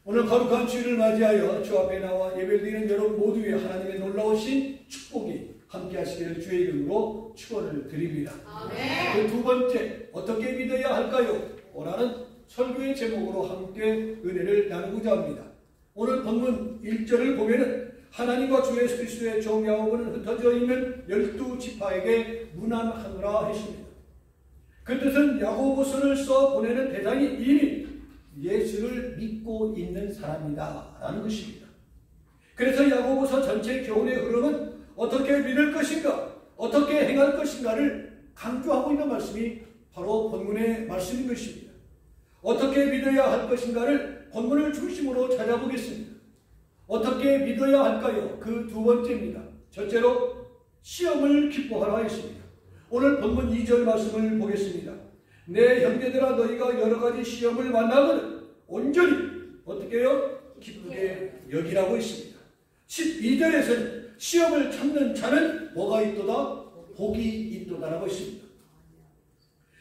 오늘 거룩한 주일을 맞이하여 주 앞에 나와 예배드리는 여러분 모두의 하나님의 놀라우신 축복이 함께 하시기를 주의 이름으로 축원을 드립니다. 그 두 번째, 어떻게 믿어야 할까요? 오라는 설교의 제목으로 함께 은혜를 나누고자 합니다. 오늘 본문 1절을 보면은 하나님과 주 예수 그리스도의 종 야고보는 흩어져 있는 12지파에게 문안하노라 했습니다. 그 뜻은 야고보서를 써 보내는 대상이 이미 예수를 믿고 있는 사람이다 라는 것입니다. 그래서 야고보서 전체 교훈의 흐름은 어떻게 믿을 것인가, 어떻게 행할 것인가를 강조하고 있는 말씀이 바로 본문의 말씀인 것입니다. 어떻게 믿어야 할 것인가를 본문을 중심으로 찾아보겠습니다. 어떻게 믿어야 할까요? 그 두 번째입니다. 첫째로 시험을 기뻐하라 했습니다. 오늘 본문 2절 말씀을 보겠습니다. 내 형제들아 너희가 여러 가지 시험을 만나거든 온전히 어떻게 해요? 기쁘게 여기라고 했습니다. 12절에서는 시험을 참는 자는 뭐가 있도다? 복이 있도다라고 했습니다.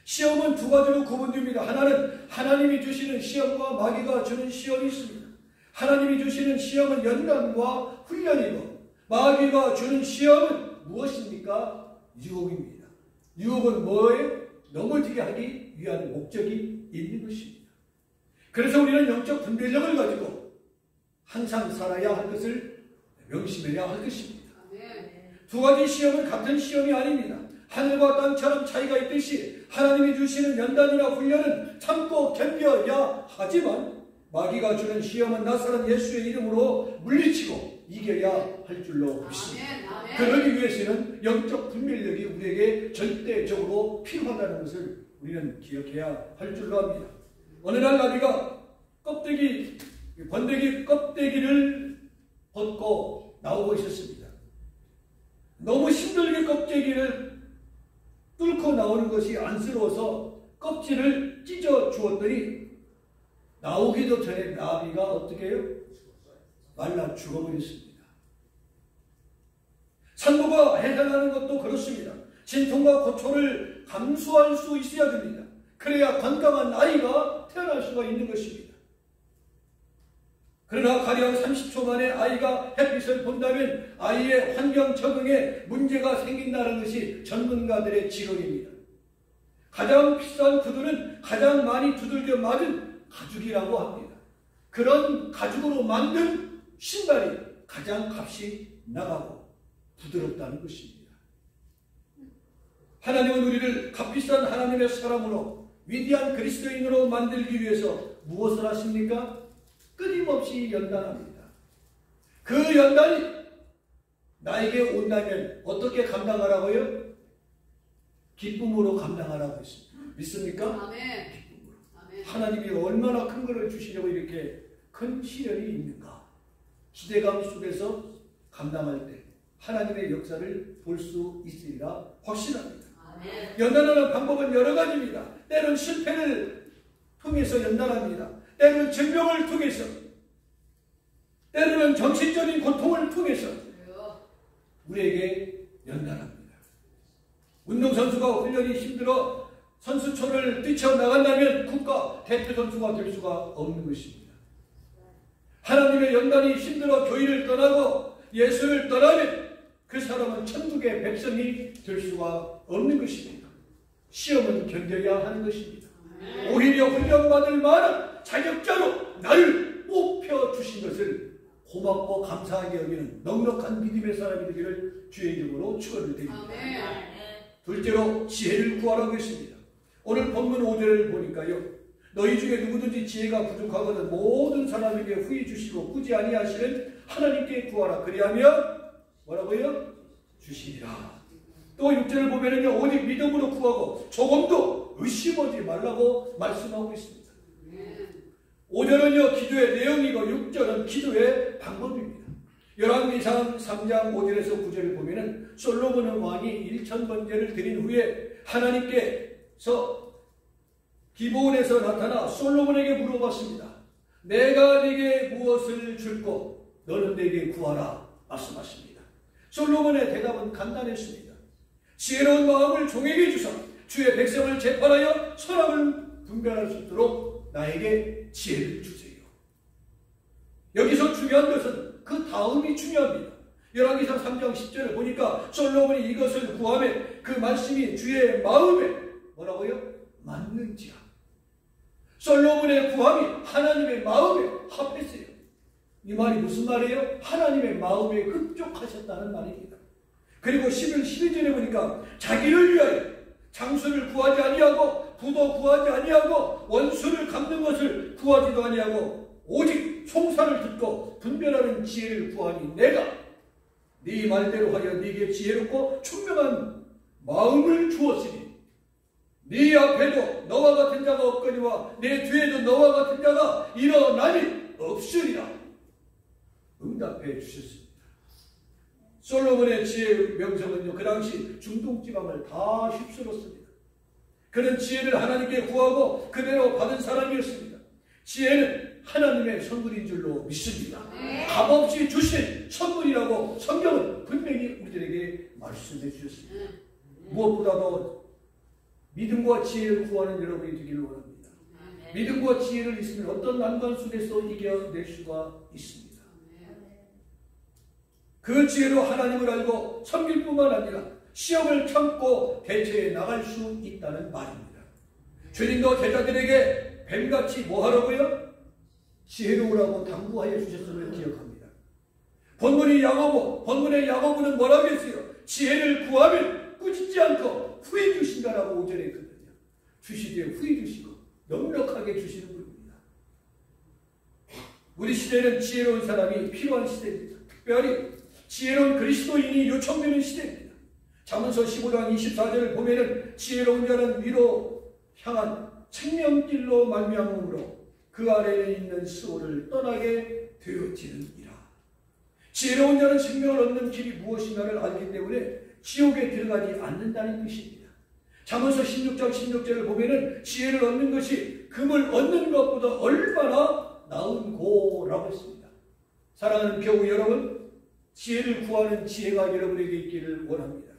시험은 두 가지로 구분됩니다. 하나는 하나님이 주시는 시험과 마귀가 주는 시험이 있습니다. 하나님이 주시는 시험은 연단과 훈련이고 마귀가 주는 시험은 무엇입니까? 유혹입니다. 유혹은 뭐예요? 넘어지게 하기 위한 목적이 있는 것입니다. 그래서 우리는 영적 분별력을 가지고 항상 살아야 할 것을 명심해야 할 것입니다. 두 가지 시험은 같은 시험이 아닙니다. 하늘과 땅처럼 차이가 있듯이 하나님이 주시는 연단이나 훈련은 참고 견뎌야 하지만 마귀가 주는 시험은 낯선 예수의 이름으로 물리치고 이겨야 할 줄로 믿습니다. 그러기 위해서는 영적 분별력이 우리에게 절대적으로 필요하다는 것을 우리는 기억해야 할 줄로 합니다. 어느 날 나비가 번데기 껍데기를 벗고 나오고 있었습니다. 너무 힘들게 껍데기를 뚫고 나오는 것이 안쓰러워서 껍질을 찢어 주었더니 나오기도 전에 나비가 어떻게 해요? 말라 죽어버렸습니다. 산모가 해산하는 것도 그렇습니다. 진통과 고초를 감수할 수 있어야 됩니다. 그래야 건강한 아이가 태어날 수가 있는 것입니다. 그러나 가령 30초 만에 아이가 햇빛을 본다면 아이의 환경 적응에 문제가 생긴다는 것이 전문가들의 지론입니다. 가장 비싼 구두는 가장 많이 두들겨 맞은 가죽이라고 합니다. 그런 가죽으로 만든 신발이 가장 값이 나가고 부드럽다는 것입니다. 하나님은 우리를 값비싼 하나님의 사람으로 위대한 그리스도인으로 만들기 위해서 무엇을 하십니까? 끊임없이 연단합니다. 그 연단이 나에게 온다면 어떻게 감당하라고요? 기쁨으로 감당하라고 했습니다. 믿습니까? 아멘. 기쁨으로. 아멘. 하나님이 얼마나 큰 것을 주시려고 이렇게 큰 시련이 있는가? 기대감 속에서 감당할 때 하나님의 역사를 볼 수 있으리라 확신합니다. 아멘. 연단하는 방법은 여러 가지입니다. 때로는 실패를 통해서 연단합니다. 때로는 질병을 통해서, 때로는 정신적인 고통을 통해서 우리에게 연단합니다. 운동선수가 훈련이 힘들어 선수촌을 뛰쳐나간다면 국가 대표 선수가 될 수가 없는 것입니다. 하나님의 연단이 힘들어 교회를 떠나고 예수를 떠나면 그 사람은 천국의 백성이 될 수가 없는 것입니다. 시험은 견뎌야 하는 것입니다. 오히려 훈련받을 만한 자격자로 나를 뽑혀주신 것을 고맙고 감사하게 여기는 넉넉한 믿음의 사람이 되기를 주의 이름으로 축원을 드립니다. 둘째로 지혜를 구하라고 했습니다. 오늘 본문 5절을 보니까요. 너희 중에 누구든지 지혜가 부족하거든 모든 사람에게 후히 주시고 꾸지 아니하시는 하나님께 구하라. 그리하면 뭐라고요? 주시리라. 또 6절을 보면은요. 오직 믿음으로 구하고 조금도 의심하지 말라고 말씀하고 있습니다. 5절은요. 기도의 내용이고 6절은 기도의 방법입니다. 열왕기상 3장 5절에서 9절을 보면은 솔로몬 왕이 1000번제를 드린 후에 하나님께서 기브온에서 나타나 솔로몬에게 물어봤습니다. 내가 네게 무엇을 줄고 너는 내게 구하라 말씀하십니다. 솔로몬의 대답은 간단했습니다. 지혜로운 마음을 종에게 주사 주의 백성을 재판하여 선악을 분별할 수 있도록 나에게 지혜를 주세요. 중요합니다. 열왕기상 3장 10절을 보니까 솔로몬이 이것을 구하며 그 말씀이 주의 마음에 뭐라고요? 맞는지라. 솔로몬의 구함이 하나님의 마음에 합했어요. 이 말이 무슨 말이에요? 하나님의 마음에 흡족하셨다는 말입니다. 그리고 11, 12절에 보니까 자기를 위하여 장수를 구하지 아니하고 부도 구하지 아니하고 원수를 갚는 것을 구하지도 아니하고 오직 송사를 듣고 분별하는 지혜를 구하니 내가 네 말대로 하여 네게 지혜롭고 총명한 마음을 주었으니 네 앞에도 너와 같은 자가 없거니와 내 뒤에도 너와 같은 자가 일어나니 없으리라. 응답해 주셨습니다. 솔로몬의 지혜의 명성은요, 그 당시 중동 지방을 다 휩쓸었습니다. 그는 지혜를 하나님께 구하고 그대로 받은 사람이었습니다. 지혜는 하나님의 선물인 줄로 믿습니다. 값없이 주신 선물이라고 성경은 분명히 우리들에게 말씀해 주셨습니다. 무엇보다도 믿음과 지혜를 구하는 여러분이 되기를 원합니다. 믿음과 지혜를 있으면 어떤 난관 속에서 이겨낼 수가 있습니다. 그 지혜로 하나님을 알고 섬길 뿐만 아니라 시험을 참고 대처해 나갈 수 있다는 말입니다. 주님도 제자들에게 뱀같이 뭐하라고요? 지혜로우라고 당부하여 주셨음을 기억합니다. 본문의 야고보는 뭐라고 했어요? 지혜를 구하면 꾸짖지 않고 후해 주신다라고 5절에 했거든요. 주시되 후해 주시고 넉넉하게 주시는 분입니다. 우리 시대는 지혜로운 사람이 필요한 시대입니다. 특별히 지혜로운 그리스도인이 요청되는 시대입니다. 잠언서 15장 24절을 보면은 지혜로운 자는 위로 향한 생명길로 말미암음으로 그 아래에 있는 수호를 떠나게 되어지느니라. 지혜로운 자는 생명을 얻는 길이 무엇인가를 알기 때문에 지옥에 들어가지 않는다는 뜻입니다. 잠언서 16장 16절을 보면은 지혜를 얻는 것이 금을 얻는 것보다 얼마나 나은 고라고 했습니다. 사랑하는 교우 여러분, 지혜를 구하는 지혜가 여러분에게 있기를 원합니다.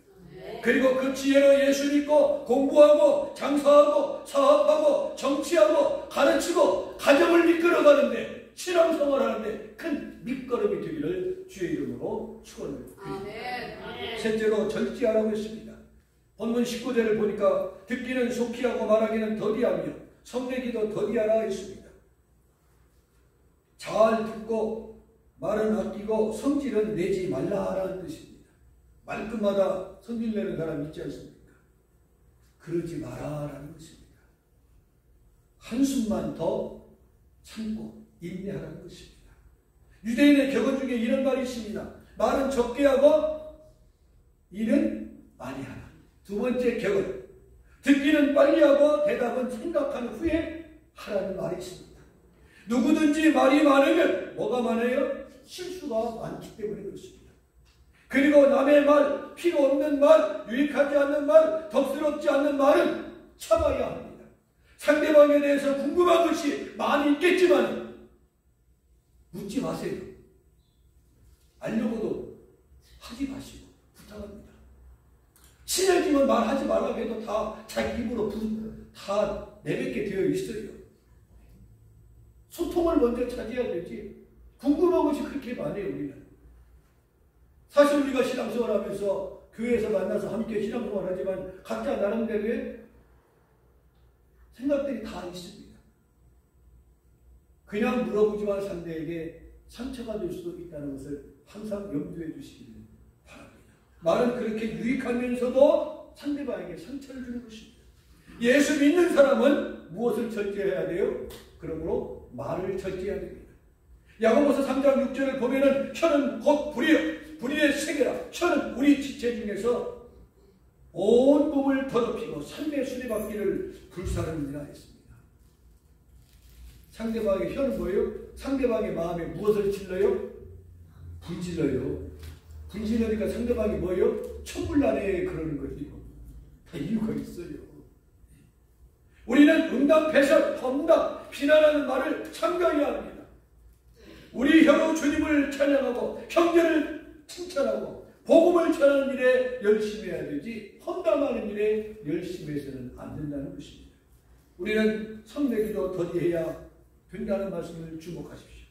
그리고 그 지혜로 예수 믿고 공부하고 장사하고 사업하고 정치하고 가르치고 가정을 이끌어가는데 신앙생활하는데 큰 밑거름이 되기를 주의 이름으로 축원을 드립니다. 셋째로 절제하라고 했습니다. 본문 19절을 보니까 듣기는 속히 하고 말하기는 더디하며 성내기도 더디하라 했습니다. 잘 듣고 말은 아끼고 성질은 내지 말라라는 뜻입니다. 말끝마다 성질 내는 사람 있지 않습니까? 그러지 마라라는 것입니다. 한숨만 더 참고 인내하라는 것입니다. 유대인의 격언 중에 이런 말이 있습니다. 말은 적게 하고 일은 많이 하라. 두 번째 격언, 듣기는 빨리 하고 대답은 생각한 후에 하라는 말이 있습니다. 누구든지 말이 많으면 뭐가 많아요? 실수가 많기 때문에 그렇습니다. 그리고 남의 말, 필요 없는 말, 유익하지 않는 말, 덕스럽지 않는 말은 참아야 합니다. 상대방에 대해서 궁금한 것이 많이 있겠지만 묻지 마세요. 알려고도 하지 마시고 부탁합니다. 친해지면 말하지 말라고 해도 다 자기 입으로 다 내뱉게 되어 있어요. 소통을 먼저 찾아야 되지. 궁금한 것이 그렇게 많아요, 우리는. 사실 우리가 신앙생활 하면서 교회에서 만나서 함께 신앙생활 하지만 각자 나름대로의 생각들이 다 있습니다. 그냥 물어보지만 상대에게 상처가 될 수도 있다는 것을 항상 염두에 두시기를 바랍니다. 말은 그렇게 유익하면서도 상대방에게 상처를 주는 것입니다. 예수 믿는 사람은 무엇을 절제해야 돼요? 그러므로 말을 절제해야 됩니다. 야고보서 3장 6절을 보면은 혀는 곧 불이요 불의의 세계라. 혀는 우리 지체 중에서 온 몸을 더럽히고 삶의 수레바퀴를 불사르느니라 했습니다. 상대방의 혀는 뭐예요? 상대방의 마음에 무엇을 질러요? 분질러요. 분질러니까 상대방이 뭐예요? 천불난에 그러는 거예요. 다 이유가 있어요. 우리는 응답, 배설, 험담, 비난하는 말을 참가해야 합니다. 우리 혀로 주님을 찬양하고 형제를 칭찬하고 복음을 전하는 일에 열심히 해야 되지 험담하는 일에 열심히 해서는 안 된다는 것입니다. 우리는 성내기도 더디해야 된다는 말씀을 주목하십시오.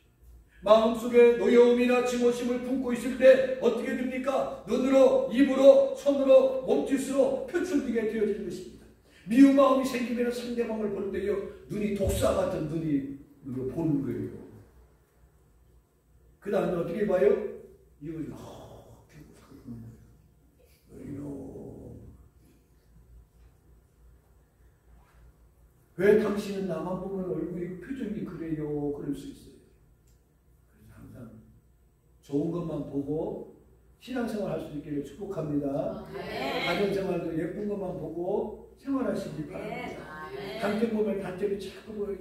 마음속에 노여움이나 증오심을 품고 있을 때 어떻게 됩니까? 눈으로, 입으로, 손으로, 몸짓으로 표출되게 되어지는 것입니다. 미운 마음이 생기면 상대방을 볼 때요, 눈이 독사 같은 눈으로 보는 거예요. 그 다음에 어떻게 봐요? 이걸 왜 당신은 나만 보면 얼굴이 표정이 그래요? 그럴 수 있어요. 그래서 항상 좋은 것만 보고 신앙생활 할 수 있기를 축복합니다. 가정생활도 예쁜 것만 보고 생활하시기 바랍니다. 단점 보면 단점이 자꾸 보여요.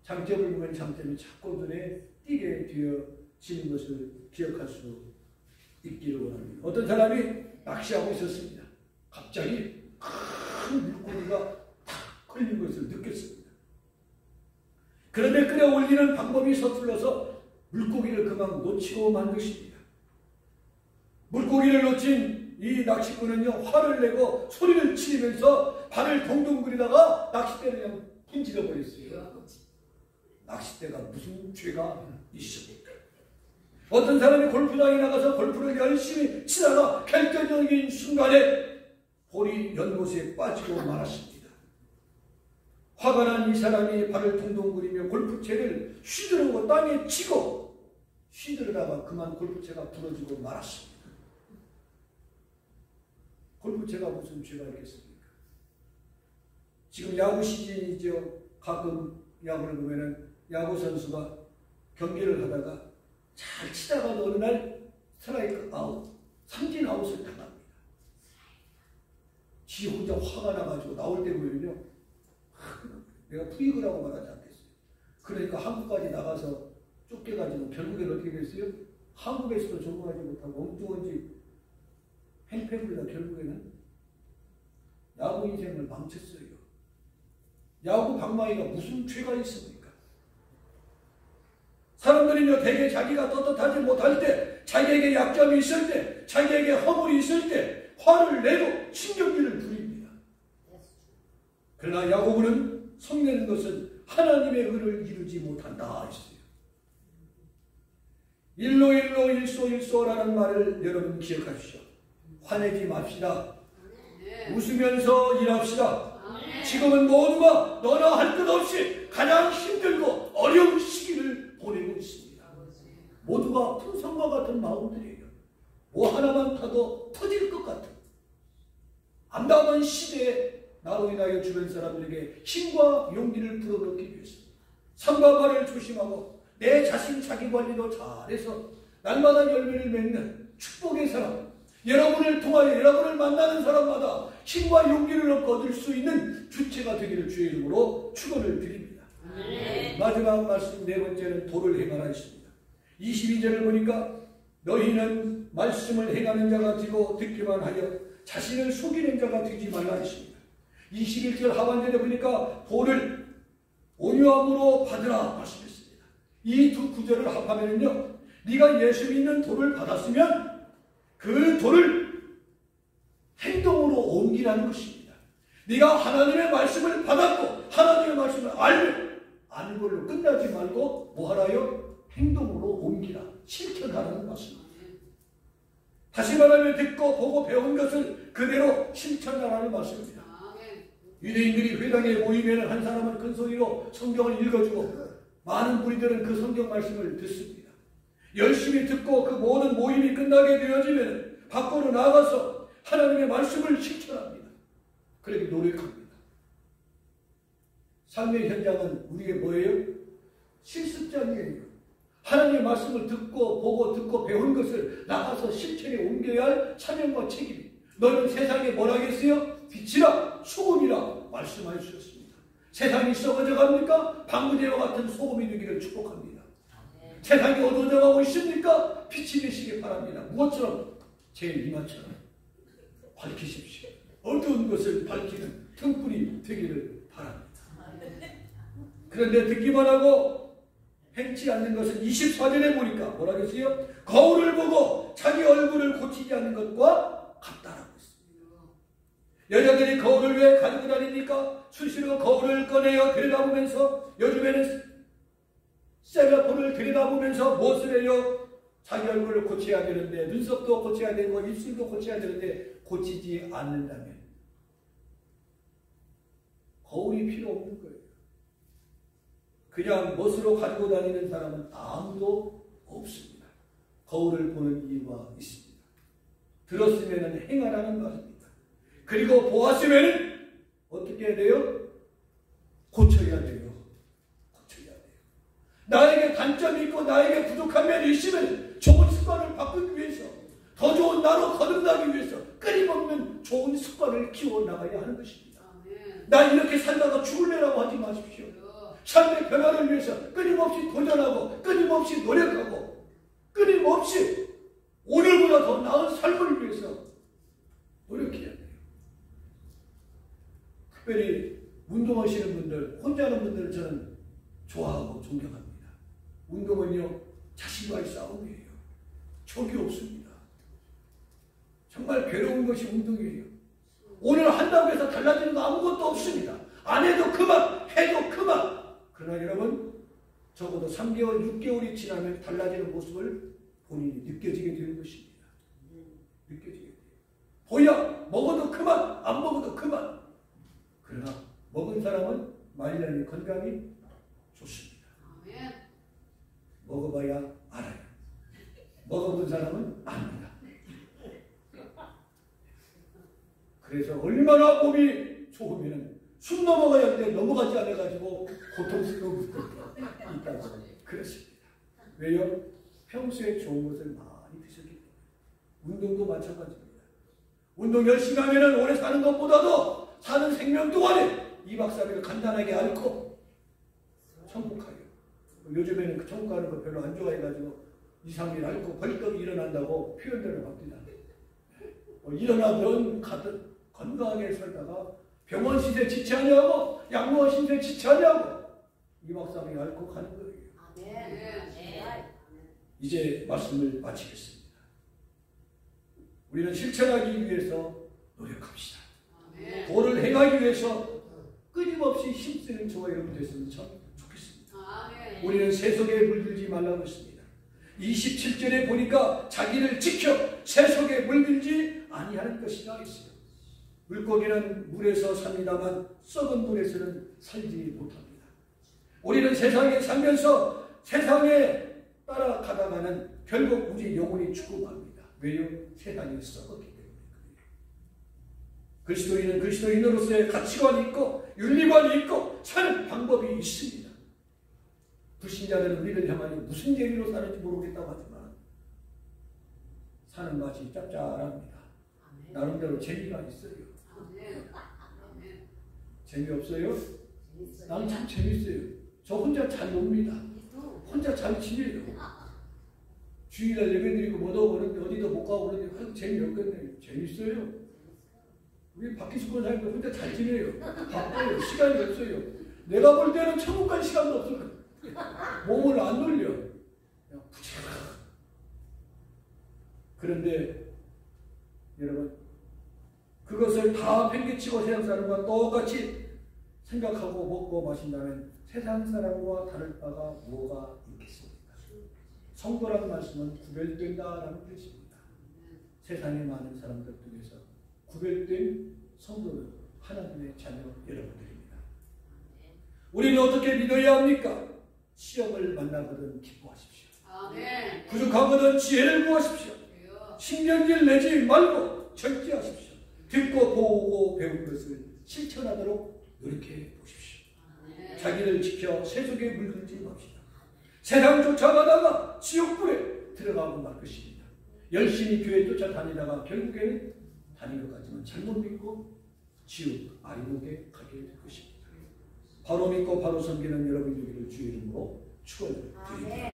장점을 보면 장점이 자꾸 눈에 띄게 되어지는 것을 기억할 수 있기를 원합니다. 어떤 사람이 낚시하고 있었습니다. 갑자기 큰 물고기가 걸린 것을 느꼈습니다. 그런데 끌어올리는 방법이 서툴러서 물고기를 그만 놓치고 만 것입니다. 물고기를 놓친 이 낚시꾼은요, 화를 내고 소리를 치면서 발을 동동 그리다가 낚싯대를 그냥 분질러 버렸어요. 낚싯대가 무슨 죄가 있습니까? 어떤 사람이 골프장에 나가서 골프를 열심히 치다가 결정적인 순간에 볼이 연못에 빠지고 말았습니다. 화가 난 이 사람이 발을 동동 그리며 골프채를 휘두르고 땅에 치고 휘두르다가 그만 골프채가 부러지고 말았습니다. 골프채가 무슨 죄가 있겠습니까? 지금 야구 시즌이죠. 가끔 야구를 보면은 야구 선수가 경기를 하다가 잘 치다가 어느 날 스트라이크 아웃, 삼진 아웃을 당합니다. 지 혼자 화가 나가지고 나올 때 보면요, 내가 투익을 하고 말하지 않겠어요. 그러니까 한국까지 나가서 쫓겨가지고 결국엔 어떻게 됐어요? 한국에서도 적응하지 못하고 엉뚱한지 행패불다 결국에는 야구 인생을 망쳤어요. 야구 방망이가 무슨 죄가 있습니까? 사람들은요, 대개 자기가 떳떳하지 못할 때, 자기에게 약점이 있을 때, 자기에게 허물이 있을 때 화를 내고 신경질을 부립니다. 그러나 야고보는 성내는 것은 하나님의 의를 이루지 못한다 했어요. 일로 일소라는 말을 여러분 기억하십시오. 화내지 맙시다. 웃으면서 일합시다. 지금은 모두가 너나 할 것 없이 가장 힘들고 어려운 시기를 보내고 있습니다. 모두가 풍선과 같은 마음들이에요. 뭐 하나만 타도 터질 것 같은 암담한 시대에 나로 인하여 주변 사람들에게 힘과 용기를 불어넣기 위해서 삶과 발을 조심하고 내 자신 자기관리도 잘해서 날마다 열매를 맺는 축복의 사람, 여러분을 통하여 여러분을 만나는 사람마다 힘과 용기를 얻을 수 있는 주체가 되기를 주의 이름으로 축원을 드립니다. 마지막 말씀 네 번째는 도를 행하라 있습니다. 22절을 보니까 너희는 말씀을 행하는 자가 되고 듣기만 하여 자신을 속이는 자가 되지 말라 했습니다. 21절 하반절에 보니까 도를 온유함으로 받으라 말씀했습니다. 이 두 구절을 합하면요, 네가 예수 믿는 도를 받았으면 그 도를 행동으로 옮기라는 것입니다. 네가 하나님의 말씀을 받았고 하나님의 말씀을 알면 아는 걸로 끝나지 말고 뭐 하라요? 행동으로 옮기라, 실천하라는 말씀입니다. 다시 말하면 듣고 보고 배운 것을 그대로 실천하라는 말씀입니다. 유대인들이 회당에 모이면 한 사람은 큰 소리로 성경을 읽어주고 많은 무리들은 그 성경 말씀을 듣습니다. 열심히 듣고 그 모든 모임이 끝나게 되어지면 밖으로 나가서 하나님의 말씀을 실천합니다. 그렇게 노력합니다. 삶의 현장은 우리의 뭐예요? 실습장이에요. 하나님의 말씀을 듣고 보고 듣고 배운 것을 나가서 실천에 옮겨야 할 사명과 책임. 너는 세상에 뭐라겠어요? 빛이라 소금이라 말씀하여 주셨습니다. 세상이 썩어져 갑니까? 방부제와 같은 소금이 되기를 축복합니다. 세상이 어두워져 가고 있습니까? 빛이 되시기 바랍니다. 무엇처럼? 제 이마처럼 밝히십시오. 어두운 것을 밝히는 등불이 되기를 바랍니다. 그런데 듣기만 하고 행치 않는 것은 24절에 보니까 뭐라고 했어요? 거울을 보고 자기 얼굴을 고치지 않는 것과 같다라고 했습니다. 여자들이 거울을 왜 가지고 다닙니까? 수시로 거울을 꺼내어 들여다보면서 요즘에는 셀러폰을 들여다보면서 무엇을 해요? 자기 얼굴을 고쳐야 되는데, 눈썹도 고쳐야 되고 입술도 고쳐야 되는데 고치지 않는다면 거울이 필요 없는 거예요. 그냥 멋으로 가지고 다니는 사람은 아무도 없습니다. 거울을 보는 이유가 있습니다. 들었으면 행하라는 말입니다. 그리고 보았으면 어떻게 해야 돼요? 고쳐야 돼요. 고쳐야 돼요. 나에게 단점이 있고 나에게 부족한 면이 있으면 좋은 습관을 바꾸기 위해서, 더 좋은 나로 거듭나기 위해서 끊임없는 좋은 습관을 키워나가야 하는 것입니다. 나 이렇게 살다가 죽을래라고 하지 마십시오. 삶의 변화를 위해서 끊임없이 도전하고 끊임없이 노력하고 끊임없이 오늘보다 더 나은 삶을 위해서 노력해야 돼요. 특별히 운동하시는 분들, 혼자 하는 분들을 저는 좋아하고 존경합니다. 운동은요, 자신과의 싸움이에요. 적이 없습니다. 정말 괴로운 것이 운동이에요. 오늘 한다고 해서 달라지는 거 아무것도 없습니다. 안 해도 그만, 해도 그만. 그러나 여러분, 적어도 3개월, 6개월이 지나면 달라지는 모습을 본인이 느껴지게 되는 것입니다. 느껴지게 돼요. 보여, 먹어도 그만, 안 먹어도 그만. 그러나 먹은 사람은 말년이 건강이 좋습니다. 먹어봐야 알아요. 먹어본 사람은 압니다. 그래서 얼마나 몸이 좋으면 숨 넘어가야 하는데 넘어가지 않아가지고 고통스러운 분들이 있다고 그렇습니다. 왜요? 평소에 좋은 것을 많이 드셨기 때문에. 운동도 마찬가지입니다. 운동 열심히 하면 오래 사는 것보다도 사는 생명 동안에 2박 3일 간단하게 앓고 천국하여. 요즘에는 그 천국 가는 거 별로 안 좋아해가지고 2, 3일 앓고 벌떡 일어난다고 표현들을 합니다. 일어나면 가든 건강하게 살다가 병원 신세 지체하냐고, 양로원 신세 지체하냐고 2박 3일 앓고 가는 거예요. 이제 말씀을 마치겠습니다. 우리는 실천하기 위해서 노력합시다. 도를 행하기 위해서 끊임없이 힘쓰는 저와 여러분 됐으면 참 좋겠습니다. 우리는 세속에 물들지 말라고 했습니다. 27절에 보니까 자기를 지켜 세속에 물들지 아니하는 것이라 했어요. 물고기는 물에서 삽니다만 썩은 물에서는 살지 못합니다. 우리는 세상에 살면서 세상에 따라가다가는 결국 우리 영혼이 죽어갑니다. 왜요? 세상이 썩었기 때문에. 그리스도인은 그리스도인으로서의 가치관이 있고 윤리관이 있고 사는 방법이 있습니다. 불신자들은 우리를 향하여 무슨 재미로 사는지 모르겠다고 하지만 사는 맛이 짭짤합니다. 나름대로 재미가 있어요. 재미없어요? 나는 참 재밌어요. 저 혼자 잘 놉니다. 혼자 잘 지내요. 주일날 예배드리고 뭐도 그러는데 어디도 못 가고 그러는데 재미없겠네요. 재밌어요. 우리 바퀴수건 살고 혼자 잘 지내요. 바빠요. 시간이 없어요. 내가 볼 때는 천국 갈 시간도 없어요. 몸을 안 돌려. 그냥 부채가. 그런데 여러분, 그것을 다 팽개치고 세상 사람과 똑같이 생각하고 먹고 마신다면 세상 사람과 다를 바가 뭐가 있겠습니까? 성도라는 말씀은 구별된다라는 뜻입니다. 세상에 많은 사람들 중에서 구별된 성도는 하나님의 자녀 여러분들입니다. 우리는 어떻게 믿어야 합니까? 시험을 만나거든 기뻐하십시오. 부족하거든 지혜를 구하십시오. 신경질 내지 말고 절제하십시오. 듣고 보고 배운 것을 실천하도록 노력해 보십시오. 자기를 지켜 세속에 물들지 맙시다. 세상 쫓아가다가 지옥불에 들어가고 말 것입니다. 열심히 교회 쫓아다니다가 결국에는 다닌 것 같지만 잘못 믿고 지옥 아리목에 가게 될 것입니다. 바로 믿고 바로 섬기는 여러분 되기를 주의 이름으로 축원드립니다.